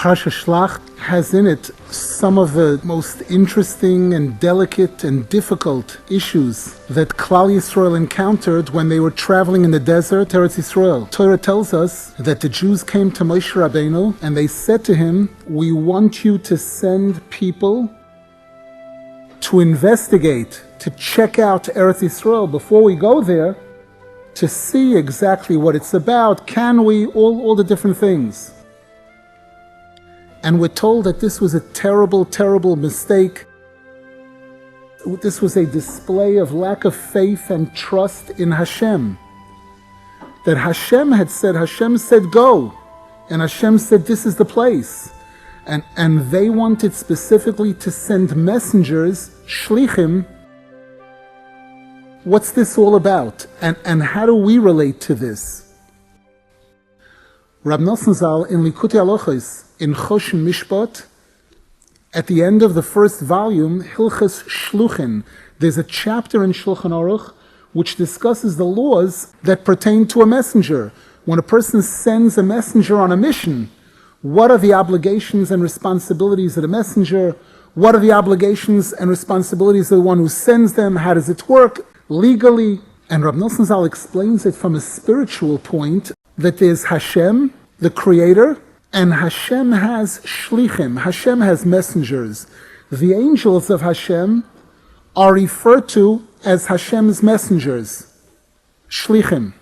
Parsha Shelach has in it some of the most interesting and delicate and difficult issues that Klal Yisrael encountered when they were traveling in the desert, Eretz Yisrael. Torah tells us that the Jews came to Moshe Rabbeinu and they said to him, "We want you to send people to investigate, to check out Eretz Yisrael before we go there, to see exactly what it's about. Can we?" All the different things. And we're told that this was a terrible, terrible mistake. This was a display of lack of faith and trust in Hashem. That Hashem said go. And Hashem said this is the place. And they wanted specifically to send messengers, shlichim. What's this all about? And how do we relate to this? Rab Nasan Zal in Likutei Halachos, in Choshen Mishpat, at the end of the first volume, Hilchas Shluchin, there's a chapter in Shulchan Aruch which discusses the laws that pertain to a messenger. When a person sends a messenger on a mission, what are the obligations and responsibilities of the messenger? What are the obligations and responsibilities of the one who sends them? How does it work legally? And Rab Nasan Zal explains it from a spiritual point, that there's Hashem, the Creator, and Hashem has shlichim. Hashem has messengers. The angels of Hashem are referred to as Hashem's messengers, shlichim.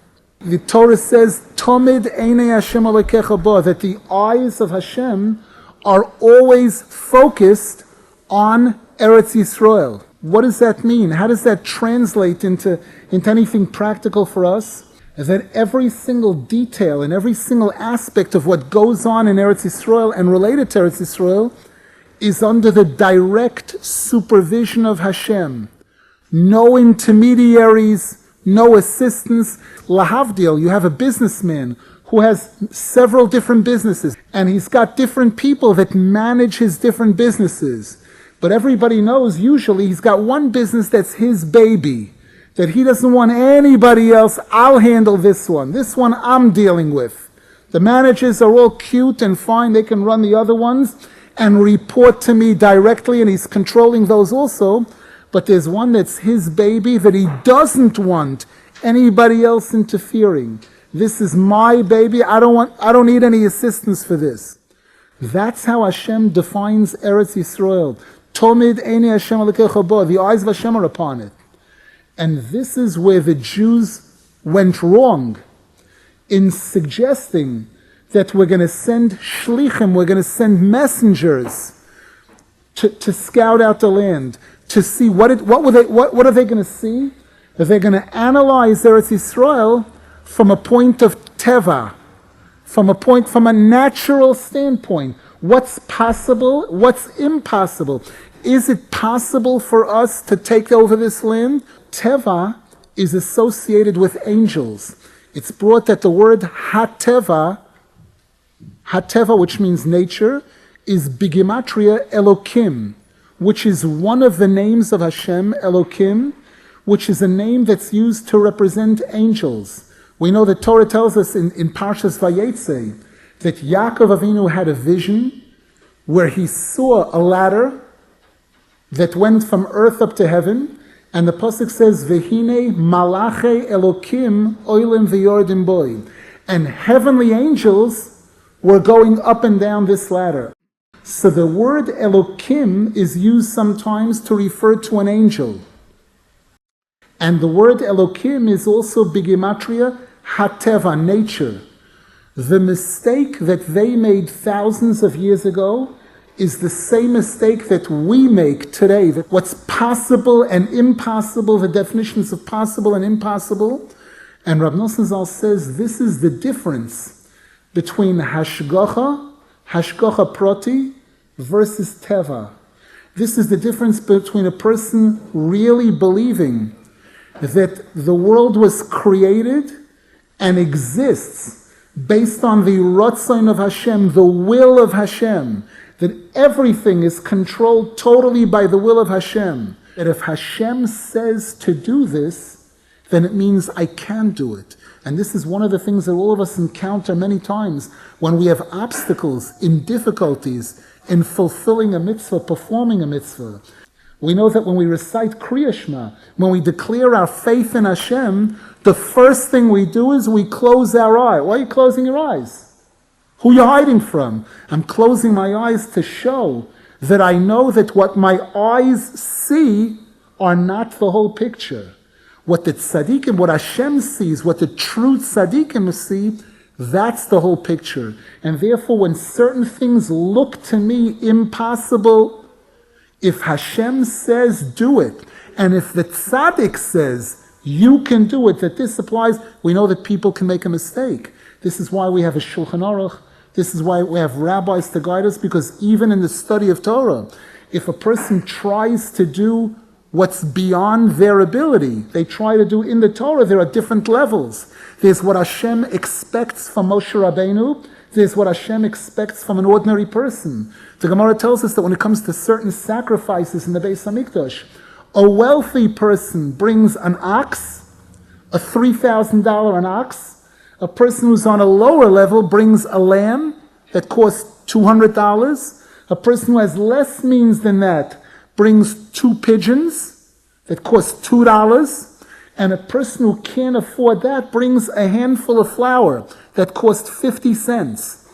The Torah says, "Tomid einei Hashem alekecha ba," that the eyes of Hashem are always focused on Eretz Yisrael. What does that mean? How does that translate into anything practical for us? That every single detail and every single aspect of what goes on in Eretz Yisrael and related to Eretz Yisrael is under the direct supervision of Hashem. No intermediaries, no assistants. Lahavdil, you have a businessman who has several different businesses, and he's got different people that manage his different businesses. But everybody knows usually he's got one business that's his baby, that he doesn't want anybody else. I'll handle this one. This one I'm dealing with. The managers are all cute and fine. They can run the other ones and report to me directly, and he's controlling those also. But there's one that's his baby that he doesn't want anybody else interfering. This is my baby. I don't need any assistance for this. That's how Hashem defines Eretz Yisrael. Tomid einei Hashem alekecha ba. The eyes of Hashem are upon it. And this is where the Jews went wrong in suggesting that we're going to send shlichim, we're going to send messengers to scout out the land, to see what are they going to see? That they're going to analyze Eretz Yisrael from a point of teva, from a natural standpoint. What's possible? What's impossible? Is it possible for us to take over this land? Teva is associated with angels. It's brought that the word hateva, which means nature, is bigimatria Elokim, which is one of the names of Hashem, Elokim, which is a name that's used to represent angels. We know that Torah tells us in Parshas Vayetze that Yaakov Avinu had a vision where he saw a ladder that went from earth up to heaven, and the pasuk says, "Vehine malache Elokim oilim v'yordim boi," and heavenly angels were going up and down this ladder. So the word Elokim is used sometimes to refer to an angel, and the word Elokim is also bigimatria hateva, nature. The mistake that they made thousands of years ago is the same mistake that we make today, that what's possible and impossible, the definitions of possible and impossible. And Rab Nasan Zal says this is the difference between hashgacha prati, versus teva. This is the difference between a person really believing that the world was created and exists based on the ratzon of Hashem, the will of Hashem, that everything is controlled totally by the will of Hashem. That if Hashem says to do this, then it means I can do it. And this is one of the things that all of us encounter many times when we have obstacles, in difficulties, in fulfilling a mitzvah, performing a mitzvah. We know that when we recite Kriya Shema, when we declare our faith in Hashem, the first thing we do is we close our eye. Why are you closing your eyes? Who are you hiding from? I'm closing my eyes to show that I know that what my eyes see are not the whole picture. What the tzaddikim, what Hashem sees, what the true tzaddikim see, that's the whole picture. And therefore, when certain things look to me impossible, if Hashem says, do it, and if the tzaddik says, you can do it, that this applies, we know that people can make a mistake. This is why we have a Shulchan Aruch. This is why we have rabbis to guide us, because even in the study of Torah, if a person tries to do what's beyond their ability, they try to do in the Torah, there are different levels. There's what Hashem expects from Moshe Rabbeinu. There's what Hashem expects from an ordinary person. The Gemara tells us that when it comes to certain sacrifices in the Beis HaMikdash, a wealthy person brings an ox, a $3,000 an ox. A person who's on a lower level brings a lamb that costs $200. A person who has less means than that brings 2 pigeons that cost $2. And a person who can't afford that brings a handful of flour that costs 50 cents.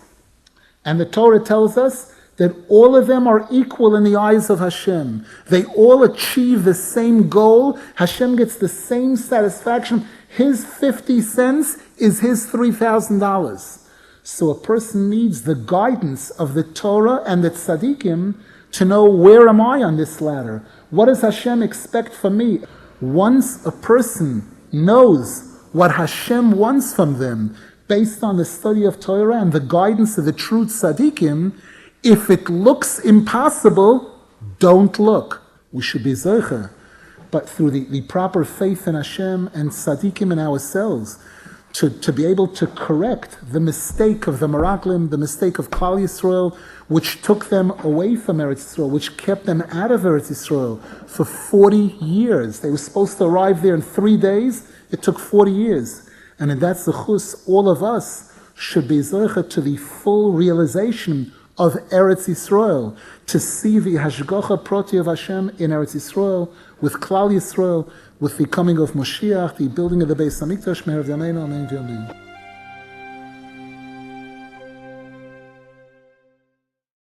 And the Torah tells us that all of them are equal in the eyes of Hashem. They all achieve the same goal. Hashem gets the same satisfaction. His 50 cents is his $3,000. So a person needs the guidance of the Torah and the tzaddikim to know, where am I on this ladder? What does Hashem expect from me? Once a person knows what Hashem wants from them, based on the study of Torah and the guidance of the true tzaddikim, if it looks impossible, don't look. We should be zeicher. But through the proper faith in Hashem and tzaddikim in ourselves, to be able to correct the mistake of the Meraglim, the mistake of Klal Yisrael, which took them away from Eretz Yisrael, which kept them out of Eretz Yisrael for 40 years. They were supposed to arrive there in 3 days. It took 40 years. And in that zechus, all of us should be zeicher to the full realization of Eretz Yisrael, to see the hashgacha proti of Hashem in Eretz Yisrael, with Klal Yisrael, with the coming of Moshiach, the building of the Beis HaMikdash, Me'er Yameinu, Amen.